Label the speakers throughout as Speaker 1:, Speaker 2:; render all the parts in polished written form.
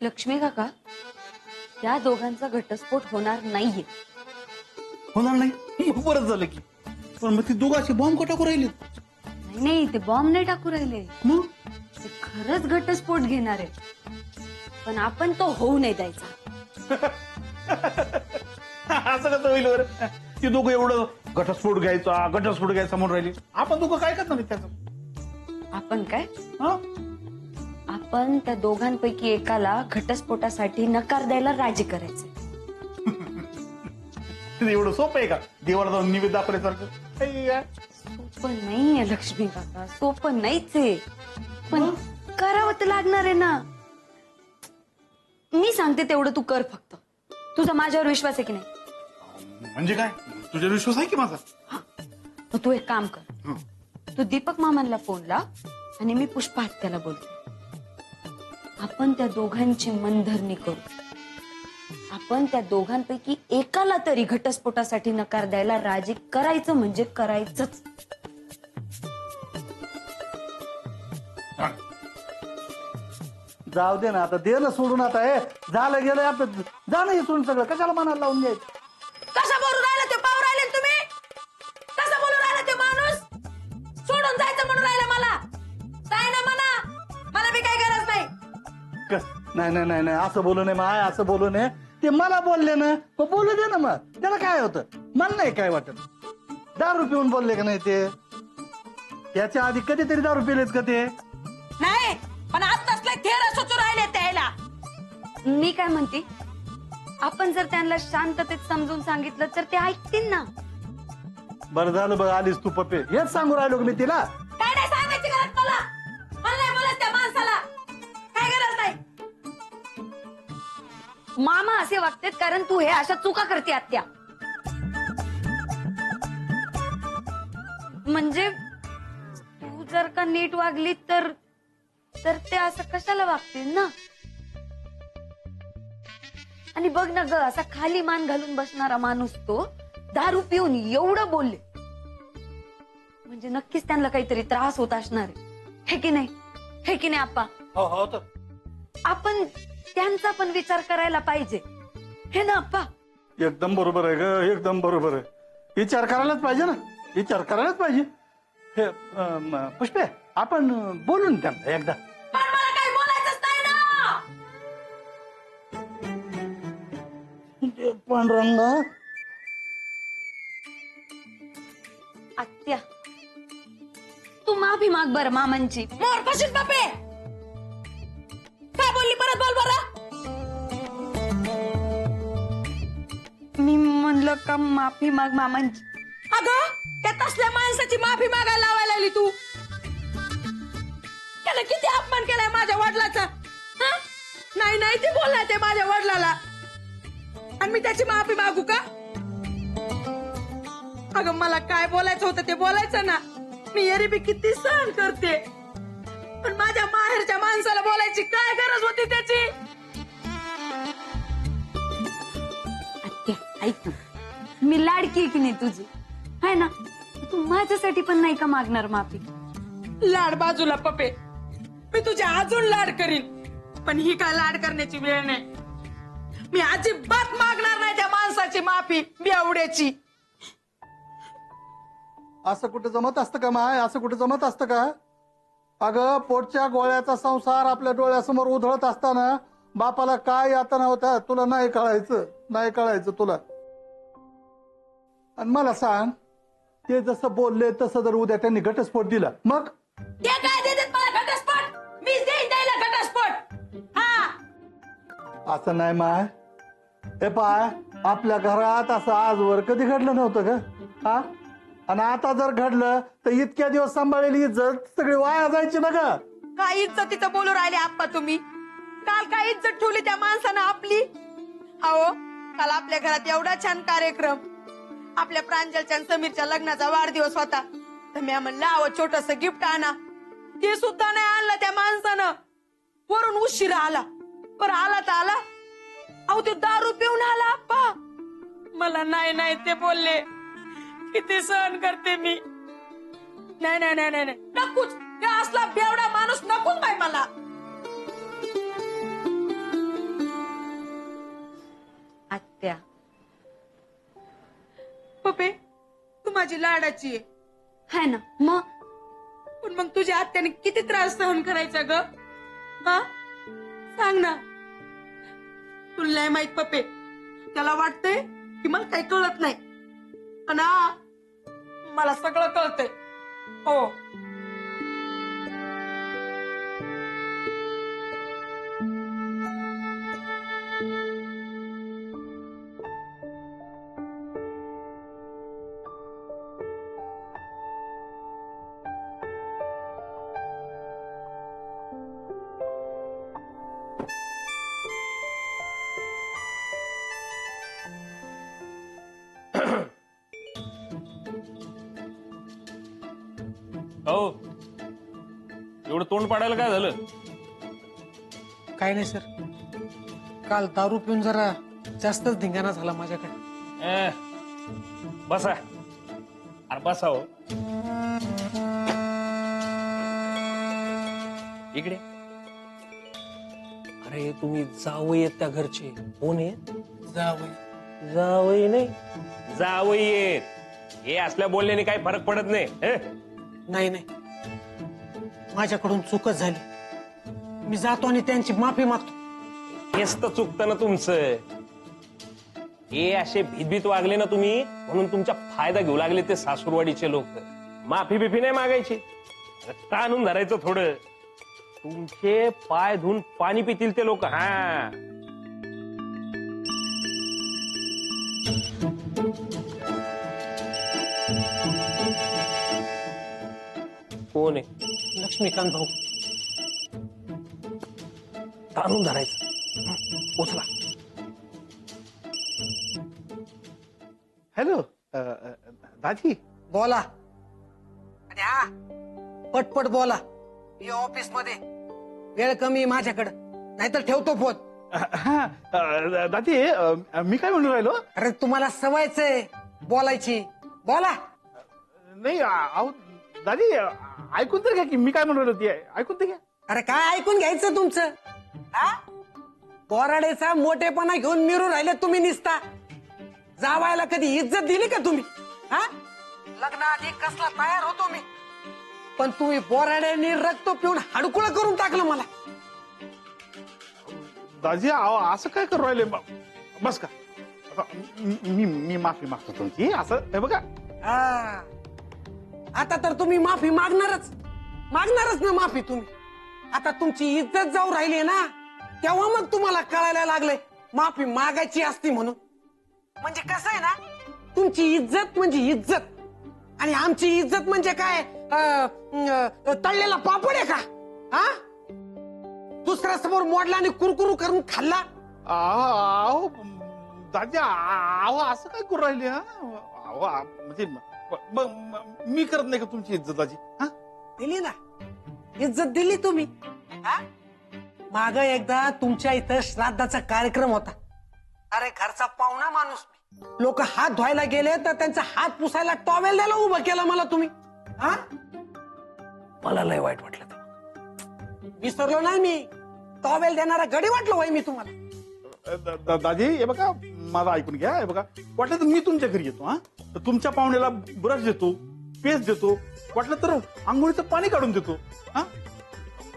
Speaker 1: लक्ष्मी काका, त्या दोघांचा घटस्फोट होणार नाहीये.
Speaker 2: होणार नाही? बरंच झालं की. पण मग ती दोघांची बॉम्ब का टाकू राहिली?
Speaker 1: नाही नाही, ते बॉम्ब नाही टाकू राहिले,
Speaker 2: मग
Speaker 1: ते खरंच घटस्फोट घेणार आहे. पण आपण तो होऊ नाही द्यायचा.
Speaker 2: असं कसं होईल बरं? ती दोघं एवढं घटस्फोट घ्यायचा म्हणून राहिली. आपण दोघं काय करणार आहे त्याचं?
Speaker 1: आपण काय,
Speaker 2: हा?
Speaker 1: आपण त्या दोघांपैकी एकाला घटस्फोटासाठी नकार द्यायला राजी करायचे.
Speaker 2: एवढं सोपं आहे का देवाला जाऊन निवेद दाखवल्यासारखं?
Speaker 1: सोपं नाहीये लक्ष्मी काका, सोपं नाहीच आहे. पण करावं तर लागणार आहे ना. मी सांगते तेवढं तू कर फक्त. तुझा माझ्यावर विश्वास आहे की नाही?
Speaker 2: म्हणजे काय, तुझ्यावर विश्वास आहे की माझा?
Speaker 1: मग तू एक काम कर, तू दीपक मामांना फोन लाव आणि मी पुष्पा हत्याला बोलते. आपण त्या दोघांची मनधरणी करू. आपण त्या दोघांपैकी एकाला तरी घटस्फोटासाठी नकार द्यायला राजी करायचं म्हणजे करायचंच.
Speaker 3: जाऊ दे ना आता, दे ना सोडून आता. हे झालं गेलं आपलं, जा ना हे सोडून सगळं. कशाला मनाला लावून घ्यायचं?
Speaker 1: कसा बोलून राहिला ते, पाहू राहिले तुम्ही? कसा बोलून राहिला ते माणूस? सोडून जायचं म्हणून राहिला मला. काय ना म्हणा, मला बी काही गरज नाही.
Speaker 3: नाही नाही नाही नाही, असं बोलू नये माय, असं बोलू नये. ते मला बोलले ना, मग बोलू दे ना. मग त्याला काय होतं? मला नाही काय वाटत. दारू पिऊन बोलले का नाही ते? याच्या आधी कधीतरी दारू पिलेच का ते?
Speaker 4: नाही, पण आताच लय थेर सुचू राहिले त्याला.
Speaker 1: मी काय म्हणते, आपण जर त्यांना शांततेत समजून सांगितलं तर ते ऐकतील ना.
Speaker 3: बरं झालं बघ आलीस तू पप्पे. हेच सांगू राहिलो का मी तिला?
Speaker 4: काय नाही सांगायची गरज मला. मला नाही बोलत त्या माणसाला. काय गरज नाही.
Speaker 1: मामा असे वागतात कारण तू हे अशा चुका करते आत्या. म्हणजे तू जर का नीट वागली तर ते असं कशाला वागतील ना. आणि बघ ना ग, असा खाली मान घालून बसणारा माणूस तो दारू पिऊन एवढं बोलले म्हणजे नक्कीच त्यांना काहीतरी त्रास होत असणार आहे. हे की नाही, हे की नाही आप्पा?
Speaker 2: हो हो तर
Speaker 1: आपण त्यांचा पण विचार करायला पाहिजे, हे ना आप्पा?
Speaker 3: एकदम बरोबर आहे ग, एकदम बरोबर आहे. विचार करायलाच पाहिजे ना, विचार करायलाच पाहिजे. हे पुष्पे, आपण बोलून त्यांना एकदा.
Speaker 4: पण मला काही बोलायचंच नाही ना.
Speaker 3: पांडुरंग,
Speaker 1: आत्या तू माफी माग बर मामांची.
Speaker 4: मोर कशीच बापे. काय बोलली परत बोल बरं.
Speaker 1: मी म्हणलं का माफी माग मामांची.
Speaker 4: अगं, त्या तसल्या माणसाची माफी मागायला लावायला लागली तू. त्याला किती अपमान केलाय माझ्या वडिलाचा. हं? नाही नाही ते बोललाय ते माझ्या वडिलाला, आणि मी त्याची माफी मागू का? अगं मला काय बोलायचं होतं ते बोलायचं ना. मी एरी बी किती सहन करते, पण माझ्या माहेरच्या माणसाला बोलायची काय गरज होती त्याची?
Speaker 1: आत्या ऐक ना, मी लाडकी आहे की नाही तुझी, है ना? तू माझ्यासाठी पण नाही का मागणार माफी?
Speaker 4: लाड बाजूला पप्पे, मी तुझे अजून लाड करीन, पण ही काय लाड करण्याची वेळ नाही. मी अजिबात मागणार नाही त्या माणसाची माफी, बेवड्याची.
Speaker 3: असं कुठे जमत असतं का माय? असं कुठे जमत असतं का? अगं, पोटच्या गोळ्याचा संसार आपल्या डोळ्यासमोर उधळत असताना बापाला काय यातना होता तुला नाही कळायचं, नाही कळायचं तुला. आणि मला सांग, ते जसं बोलले तसं जर उद्या त्यांनी घटस्फोट दिला मग?
Speaker 4: ते काय देतात मला घटस्फोट? मी देईन द्यायला घटस्फोट. हा,
Speaker 3: असं नाही माय. हे पाय, आपल्या घरात असं आजवर कधी घडलं नव्हतं का? हा, आणि आता जर घडलं तर इतक्या दिवस सांभाळलेली इज्जत सगळी वाया जायची ना ग.
Speaker 4: काय इज्जतीचं बोलू राहिले आप्पा तुम्ही? काल काय इज्जत ठेवली त्या माणसानं आपली? अहो, काल आपल्या घरात एवढा छान कार्यक्रम, आपल्या प्रांजलच्या आणि समीरच्या लग्नाचा वाढदिवस होता, तर मी म्हणलं अहो छोटस गिफ्ट आणा. ते सुद्धा नाही आणलं त्या माणसानं. वरून उशिरा आला, बरं आला तर आला, अहो ते दारू पिऊन आला आप्पा. मला नाही नाही ते बोलले, किती सहन करते मी. नाही नाही नाही नाही नकोच, ते असला बेवडा माणूस नकोच बाई मला.
Speaker 1: आत्या.
Speaker 4: पप्पे तू माझी लाडाची आहे
Speaker 1: हाय ना मग.
Speaker 4: पण मग तुझ्या आत्याने किती त्रास सहन करायचा ग? हा सांग ना. तुला नाही माहित पप्पे, त्याला वाटतंय की मला काही कळत नाही, पण मला सगळं कळतंय. हो.
Speaker 5: हो, एवढं तोंड पाडायला काय झालं?
Speaker 6: काय नाही सर, काल दारू पिऊन जरा जास्तच धिंगाणा झाला माझ्याकडे.
Speaker 5: बसा. अरे बसा हो. इकडे.
Speaker 6: अरे तुम्ही जावई आहेत त्या घरचे. कोण आहे? जावई.
Speaker 5: जावई नाही, जावई येत. हे असल्या बोलण्याने काही फरक पडत नाही.
Speaker 6: नाही नाही, माझ्याकडून चूकच झाली. मी जातो आणि त्यांची माफी मागतो.
Speaker 5: हेच तर चुकतं ना तुमचं. हे असे भीतभीत वागले ना तुम्ही, म्हणून तुमचा फायदा घेऊ लागले ते सासूरवाडीचे लोक. माफी बिफी नाही मागायची, ताणून धरायचं थोडं. तुमचे पाय धुवून पाणी पितील ते लोक. हा, कोण आहे?
Speaker 6: लक्ष्मीकांत भाऊ.
Speaker 5: ताणून धरायचं. उचला.
Speaker 2: हॅलो दाजी.
Speaker 6: बोला. आणि हा पटपट बोला. मी ऑफिस मध्ये, वेळ कमी माझ्याकडे, नाहीतर ठेवतो फोन.
Speaker 2: हा दादी, मी काय म्हणून राहिलो?
Speaker 6: अरे तुम्हाला सवयच आहे बोलायची. बोला.
Speaker 2: नाही अहो दादी, ऐकून तर घ्या की मी काय म्हणून राहिलो ते. ऐकून तर घ्या.
Speaker 6: अरे काय ऐकून घ्यायचं तुमचं? बोराडेचा मोठेपणा घेऊन मिरू राहिले तुम्ही. निसता जावायला कधी इज्जत दिली का तुम्ही? हा, लग्नाआधी कसला तयार होतो मी, पण तुम्ही बोराड्याने रक्त पिऊन हडकुळ करून टाकलं मला.
Speaker 2: दाजी असं काय करू राहिले? बस का, मी माफी मागतो तुमची. असं हे बघा.
Speaker 6: हा, आता तर तुम्ही माफी मागणारच ना माफी तुम्ही. आता तुमची इज्जत जाऊ राहिली ना, तेव्हा मग तुम्हाला कळायला लागलंय माफी मागायची असती म्हणून. म्हणजे कसं आहे ना, तुमची इज्जत म्हणजे इज्जत, आणि आमची इज्जत म्हणजे काय, तळलेला पापड आहे का? हा, दुसऱ्या समोर मोडला आणि कुरकुरू करून खाल्ला.
Speaker 2: अहो दादी, असं काय करू राहिले? म्हणजे मी करत नाही का तुमची इज्जत दाजी? हा,
Speaker 6: दिली ना इज्जत, दिली तुम्ही. माग एकदा तुमच्या इथं श्राद्धाचा कार्यक्रम होता. अरे घरचा पाहुणा माणूस मी, लोक हात धुवायला गेले तर त्यांचा हात पुसायला टॉवेल द्यायला उभं केलं मला तुम्ही. हा, मला लय वाईट वाटलं. विसरलो नाही मी. टॉवेल देणारा गडी वाटलो होय मी तुम्हाला.
Speaker 2: दाजी हे बघा, माझं ऐकून घ्या. हे बघा, वाटलं तर मी तुमच्या घरी येतो. हा, तर तुमच्या पाहुण्याला ब्रश देतो, पेस्ट देतो, वाटलं तर आंघोळीचं पाणी काढून देतो. हा,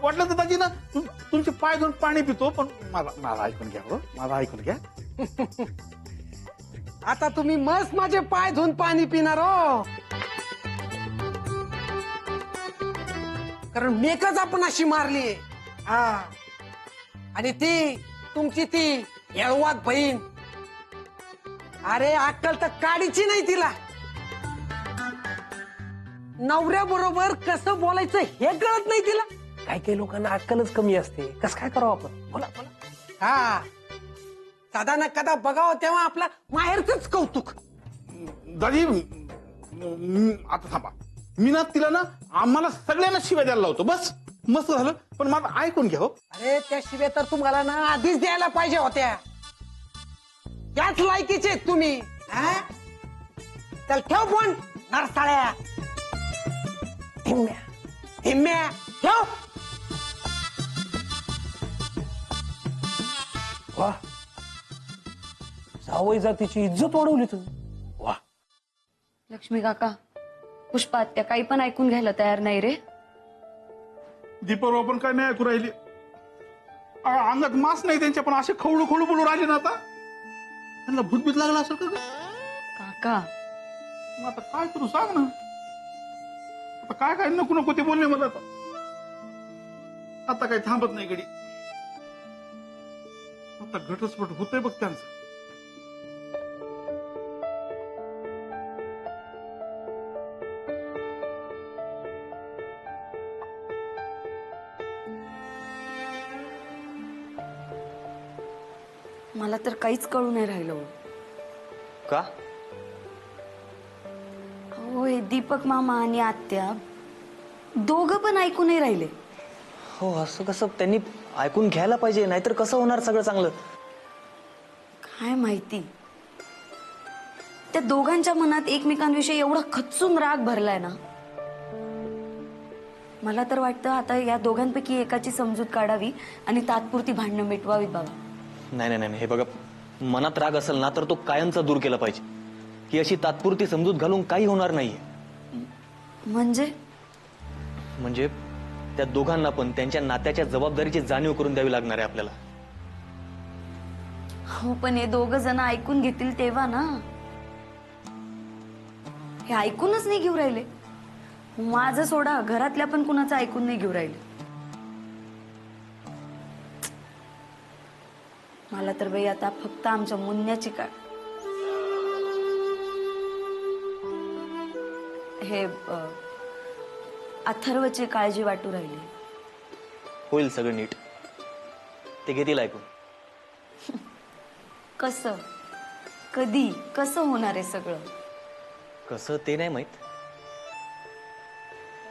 Speaker 2: वाटलं तर दाजी ना तुमचे पाय धुवून पाणी पितो. पण माझं ऐकून घ्या. हो, माझं ऐकून घ्या.
Speaker 6: आता तुम्ही मस्त माझे पाय धुवून पाणी पिणार हो, कारण मेकच आपण अशी मारली. हा, आणि ती तुमची ती येळवाद बहीण, अरे अक्कल तर काडीची नाही तिला. नवऱ्याबरोबर कसं बोलायचं हे कळत नाही तिला.
Speaker 5: काही काही लोकांना अक्कलच कमी असते. कसं काय करावं आपण? बोला बोला.
Speaker 6: हा, कदा ना कदा बघावं तेव्हा आपला माहेरच कौतुक.
Speaker 2: दाजी आता थांबा. मी ना तिला ना आम्हाला सगळ्यांना शिव्या द्यायला लावतो. बस मस्त झालं. पण माझं ऐकून घ्या. हो,
Speaker 6: अरे त्या शिव्या तर तुम्हाला ना आधीच द्यायला पाहिजे होत्या. त्याच लायकीचे आहेत तुम्ही. चल ठेव फोन नरसाळ्या. हिम्म्या हिम्म्या ठेव.
Speaker 5: वा, जावई जातीची इज्जत वाढवली तुम्ही. वा.
Speaker 1: लक्ष्मी काका, पुष्पा आत्या काही पण ऐकून घ्यायला तयार नाही रे.
Speaker 2: दीपाराव पण काय नाही ऐकू राहिली. अंगात मास नाही त्यांच्या, पण असे खवळू खवळू बोलू राहिले ना आता. त्यांना भूतभीत लागला असेल का ग?
Speaker 1: काका,
Speaker 2: मग आता काय करू सांग ना. आता काय काय नको नको ते बोलले मला. आता काही थांबत नाही गडी. आता घटस्फोट होतोय बघ त्यांचं.
Speaker 1: मला तर काहीच कळू नाही राहिलं हो.
Speaker 7: का?
Speaker 1: हो, हे दीपक मामा आणि आत्या दोघं पण ऐकू नाही राहिले.
Speaker 7: हो, असं कसं? त्यांनी ऐकून घ्यायला पाहिजे, नाहीतर कसं होणार सगळं चांगलं?
Speaker 1: काय माहिती, त्या दोघांच्या मनात एकमेकांविषयी एवढा खच्चून राग भरलाय ना. मला तर वाटतं आता या दोघांपैकी एकाची समजूत काढावी आणि तात्पुरती भांडणं मिटवावीत बाबा.
Speaker 7: नाही नाही नाही, हे बघा, मनात राग असेल ना तर तो कायमचा दूर केला पाहिजे. ही अशी तात्पुरती समजूत घालून काही होणार नाहीये. म्हणजे त्या दोघांना पण त्यांच्या नात्याच्या जबाबदारीची जाणीव करून द्यावी लागणार आहे आपल्याला.
Speaker 1: हो, पण हे दोघ जण ऐकून घेतील तेव्हा ना. हे ऐकूनच नाही घेऊ राहिले. माझं सोडा, घरातल्या पण कुणाचं ऐकून नाही घेऊ राहिले. मला तर बाई आता फक्त आमच्या मुन्याची काय हे अथर्वची काळजी वाटू राहिली.
Speaker 7: होईल सगळं नीट, ते घेतील ऐकून.
Speaker 1: कसं, कधी, कसं होणार आहे सगळं?
Speaker 7: कसं ते नाही माहित,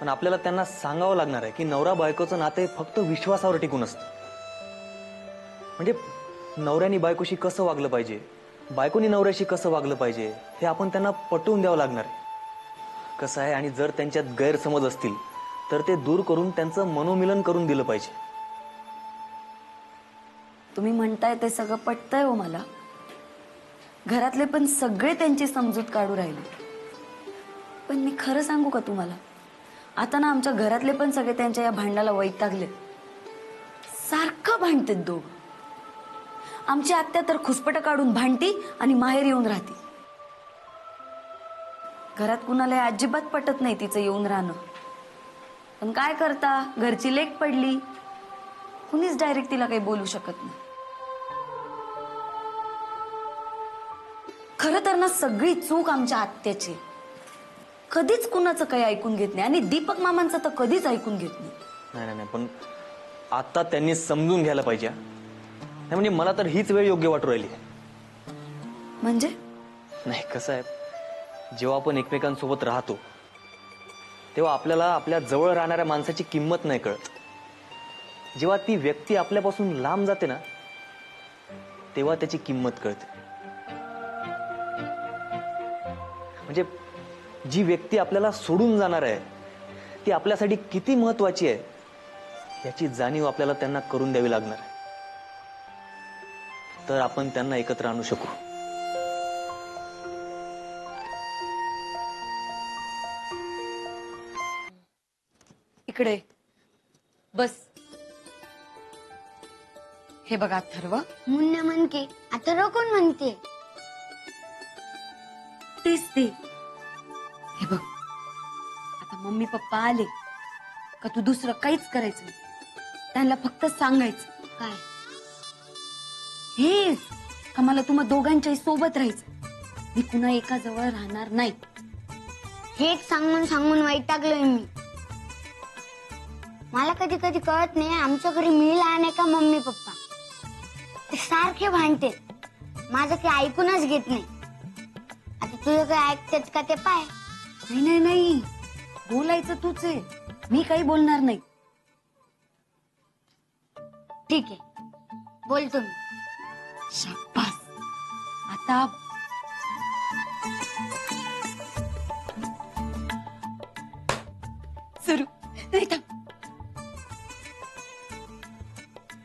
Speaker 7: पण आपल्याला त्यांना सांगावं लागणार आहे की नवरा बायकोचं नातं हे फक्त विश्वासावर टिकून असतं. म्हणजे नवऱ्यानी बायकोशी कसं वागलं पाहिजे, बायकोनी नवऱ्याशी कसं वागलं पाहिजे, हे आपण त्यांना पटवून द्यावं लागणार आहे. कसं आहे, आणि जर त्यांच्यात गैरसमज असतील तर ते दूर करून त्यांचं मनोमिलन करून दिलं पाहिजे.
Speaker 1: तुम्ही म्हणताय ते सगळं पटतंय हो मला. घरातले पण सगळे त्यांची समजूत काढू राहिले. पण मी खरं सांगू का तुम्हाला, आता ना आमच्या घरातले पण सगळे त्यांच्या या भांडणाला वैतागले. सारखं भांडतात दोघं. आमची आत्या तर खुसपट काढून भांडती आणि माहेर येऊन राहती. घरात कुणाला अजिबात पटत नाही तिचं येऊन राहणं. पण काय करता, घरची लेक पडली, कुणीच डायरेक्ट तिला काही बोलू शकत नाही. खरं तर ना सगळी चूक आमच्या आत्याची. कधीच कुणाचं काही ऐकून घेत नाही, आणि दीपक मामांचं तर कधीच ऐकून घेत नाही.
Speaker 7: नाही नाही, पण आता त्यांनी समजून घ्यायला पाहिजे. नाही म्हणजे मला तर हीच वेळ योग्य वाटू राहिली.
Speaker 1: म्हणजे
Speaker 7: नाही, कसं आहे, जेव्हा आपण एकमेकांसोबत राहतो तेव्हा आपल्याला आपल्या जवळ राहणाऱ्या माणसाची किंमत नाही कळत. जेव्हा ती व्यक्ती आपल्यापासून लांब जाते ना, तेव्हा त्याची किंमत कळते. म्हणजे जी व्यक्ती आपल्याला सोडून जाणार आहे ती आपल्यासाठी किती महत्वाची आहे याची जाणीव आपल्याला त्यांना करून द्यावी लागणार आहे. तर आपण त्यांना एकत्र आणू शकू.
Speaker 1: इकडे बस. हे बघा अथर्व,
Speaker 8: मुन्ना म्हणके आता कोण म्हणते?
Speaker 1: तेच ते. हे बघ, आता मम्मी पप्पा आले का तू दुसरं काहीच करायचं नाही. त्यांना फक्त सांगायचं
Speaker 8: काय?
Speaker 1: हेच का मला तुम्हा दोघांच्याही सोबत राहायचं, मी कुणा एका जवळ राहणार नाही.
Speaker 8: हेच सांगून सांगून वैतागलोय मी. मला कधी कधी कळत नाही आमच्या घरी मी लहान आहे का मम्मी पप्पा. ते सारखे भांडते, माझं काही ऐकूनच घेत नाही. आता तुझं काय ऐकतेच का ते पाय.
Speaker 1: नाही नाही नाही, बोलायचं तूच आहे, मी काही बोलणार नाही.
Speaker 8: ठीक आहे, बोलतो मी.
Speaker 1: शाबास. आता सुरू. नाही थांब.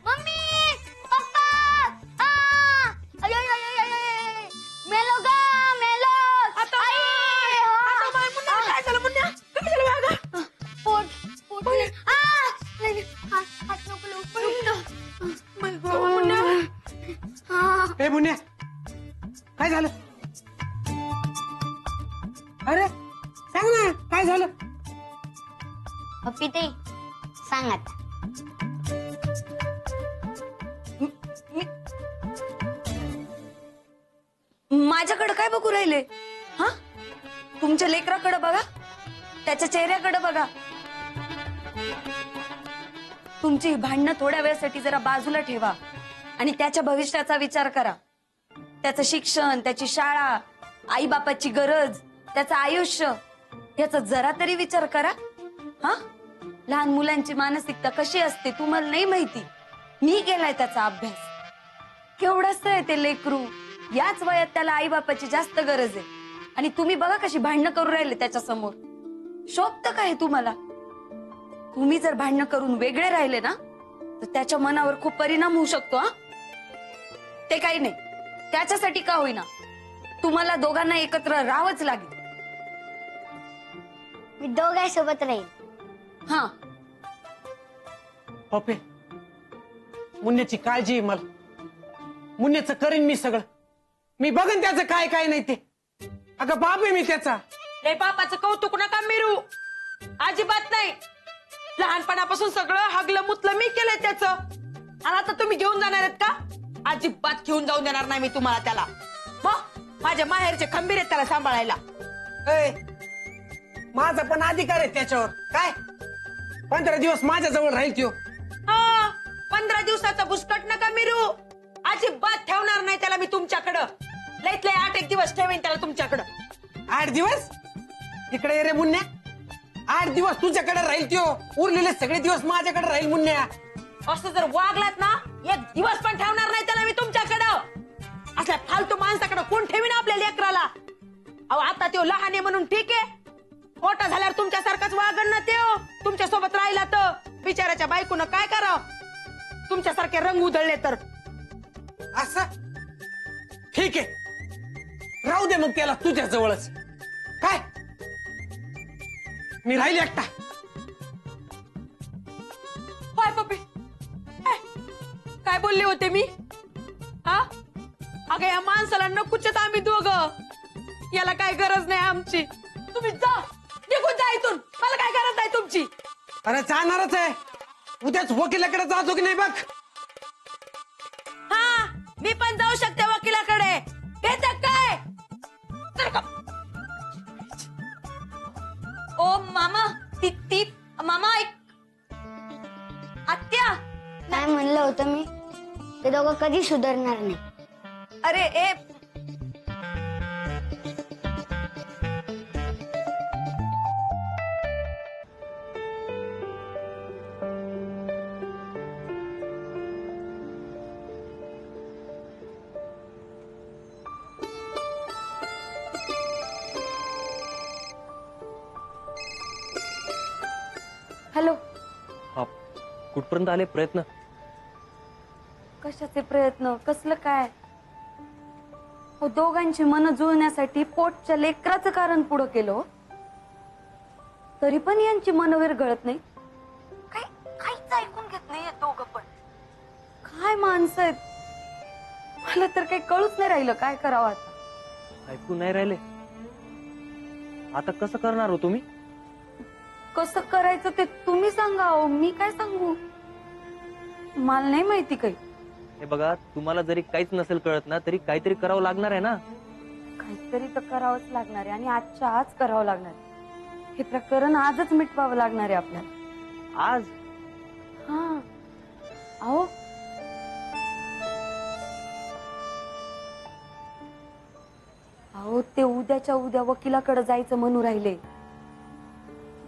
Speaker 8: मम्मी पप्पा, आ! अय, अय, अय, अय, अय, अय.
Speaker 6: ए मुन्या काय झालं? अरे सांग ना काय झालं?
Speaker 8: पप्पी ते सांग आता.
Speaker 1: माझ्याकडे काय बघू राहिले? हा, तुमच्या लेकराकडे बघा, त्याच्या चेहऱ्याकडे बघा. तुमची भांडणं थोड्या वेळासाठी जरा बाजूला ठेवा आणि त्याच्या भविष्याचा विचार करा. त्याचं शिक्षण, त्याची शाळा, आई बापाची गरज, त्याचं आयुष्य याचा जरा तरी विचार करा. हा, लहान मुलांची मानसिकता कशी असते तुम्हाला नाही माहिती. मी केलाय त्याचा अभ्यास. केवढंच आहे ते लेकरू. याच वयात त्याला आई बापाची जास्त गरज आहे आणि तुम्ही बघा कशी भांडणं करून राहिले त्याच्या समोर. शोभतं काय तुम्हाला? तुम्ही जर भांडणं करून वेगळे राहिले ना तर त्याच्या मनावर खूप परिणाम होऊ शकतो. हा, ते काही नाही. त्याच्यासाठी का होईना तुम्हाला दोघांना एकत्र राहावंच लागेल.
Speaker 8: मी दोघांसोबत राहील.
Speaker 1: हा,
Speaker 6: पप्पे मुन्याची काळजी आहे मला. मुन्याचं करीन मी सगळं. मी बघन त्याचं काय काय नाही ते. अगं बाप आहे मी त्याचा.
Speaker 4: लय बापाचं कौतुक नका मिरू. अजिबात नाही. लहानपणापासून सगळं हगलं मुतलं मी केलंय त्याचं. आणि आता तुम्ही घेऊन जाणार आहेत का? अजिबात घेऊन जाऊन देणार नाही मी तुम्हाला त्याला. मग माझ्या माहेरचे खंबीर आहेत त्याला सांभाळायला.
Speaker 6: ए, माझा पण अधिकार आहे त्याच्यावर. काय 15 दिवस माझ्या जवळ राहील त्यो.
Speaker 4: हा, 15 दिवसाचा बुसकट नका मिरू. अजिबात ठेवणार नाही त्याला मी तुमच्याकडं. लईत लय 8 दिवस ठेवेन त्याला तुमच्याकडं.
Speaker 6: 8 दिवस इकडे ये रे मुन्या. 8 दिवस तुझ्याकडे राहील त्यो. उरलेले सगळे दिवस माझ्याकडे राहील मुन्या.
Speaker 4: असं जर वागलात ना 1 दिवस पण ठेवणार नाही त्याला मी तुमच्याकडं. असल्या फालतू माणसाकडे कोण ठेवीन आपल्या लेकराला? अहो आता त्यो लहान आहे म्हणून ठीक आहे. मोठा झाल्यावर तुमच्यासारखाच वागण ना त्यो. तुमच्या सोबत राहिला तर बिचाराच्या बायकोनं काय करावं? तुमच्यासारखे रंग उधळले तर.
Speaker 6: असं ठीक आहे. राहू दे मग त्याला तुझ्या जवळच. काय मी राहील एकटा.
Speaker 4: होय पप्पी, काय बोलले होते मी? हा, अगं या माणसाला नकोच आम्ही दोघं. याला काय गरज नाही आमची. तुम्ही जा, निघून जा इथून. मला काय गरज नाही तुमची.
Speaker 6: अरे जाणारच आहे. उद्याच वकिलाकडे जातो की नाही बघ.
Speaker 4: हा, मी पण जाऊ शकते वकिलाकडे. घेतात काय? तर का?
Speaker 1: ओ मामा, ती मामा ऐक. आत्या,
Speaker 8: काय म्हणलं होतं मी? ते दोघं कधी सुधारणार नाही.
Speaker 1: अरे ए, हॅलो.
Speaker 7: हा, कुठपर्यंत आले प्रयत्न?
Speaker 1: कशाचे प्रयत्न? कसलं काय? हो, दोघांची मन जुळण्यासाठी पोटच्या लेकराचं कारण पुढं केलं. तरी पण यांची मन विरघळत नाही. काहीच ऐकून घेत नाही दोघं पण. काय माणसं आहेत. मला तर काही कळूच नाही राहिलं काय करावं आता.
Speaker 7: ऐकू नाही राहिले. आता कसं करणार हो तुम्ही?
Speaker 1: कसं करायचं ते तुम्ही सांगा. हो, मी काय सांगू? मला नाही माहिती काही.
Speaker 7: हे बघा, तुम्हाला जरी काहीच नसेल कळत ना तरी काहीतरी करावं लागणार आहे ना.
Speaker 1: काहीतरी तर करावंच लागणार आहे आणि आजच्या आज करावं लागणार आहे. हे प्रकरण आजच मिटवावं लागणार आहे आपल्याला.
Speaker 7: आज?
Speaker 1: हा, अहो अहो ते उद्याच्या उद्या वकिलाकडे जायचं म्हणू राहिले.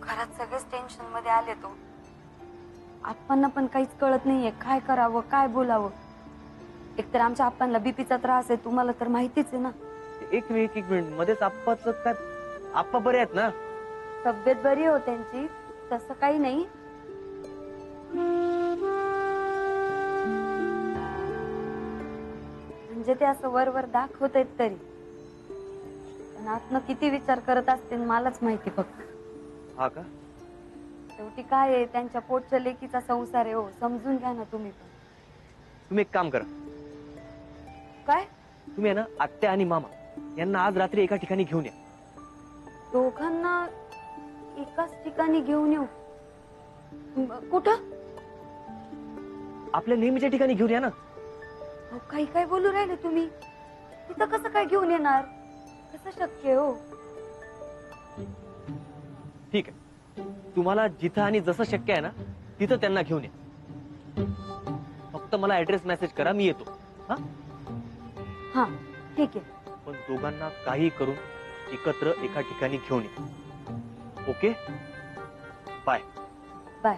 Speaker 1: घरात सगळेच टेन्शन मध्ये आले. तो आप्पांना पण काहीच कळत नाहीये काय करावं काय बोलावं. एकतर आमच्या आप्पांना बीपीचा त्रास आहे तुम्हाला तर माहितीच आहे ना.
Speaker 7: एक मिनिट मध्येच आप्पाचं काय? आप्पा बरे आहेत ना?
Speaker 1: तब्येत बरी हो त्यांची, तसं काही नाही. म्हणजे ते असं वर दाखवत आहेत तरी पण आतनं किती विचार करत असतील मलाच माहिती फक्त.
Speaker 7: हा का?
Speaker 1: शेवटी काय आहे त्यांच्या पोटच्या लेकीचा संसार आहे. हो, समजून घ्या ना तुम्ही पण.
Speaker 7: तुम्ही एक काम करा.
Speaker 1: काय?
Speaker 7: तुम्ही आहे ना आत्या आणि मामा यांना आज रात्री एका ठिकाणी घेऊन या.
Speaker 1: दोघांना एकाच ठिकाणी घेऊन येऊ? कुठं?
Speaker 7: आपल्या नेहमीच्या ठिकाणी घेऊन या ना.
Speaker 1: अहो, काही काय बोलू राहिले तुम्ही? तिथं कसं काय घेऊन येणार? कसं शक्य हो?
Speaker 7: ठीक आहे, तुम्हाला जिथं आणि जसं शक्य आहे ना तिथं त्यांना घेऊन या. फक्त मला ऍड्रेस मेसेज करा, मी येतो. हा,
Speaker 1: हा ठीक आहे.
Speaker 7: पण दोघांना काही करून एकत्र एका ठिकाणी घेऊन या. Okay, bye.
Speaker 1: बाय.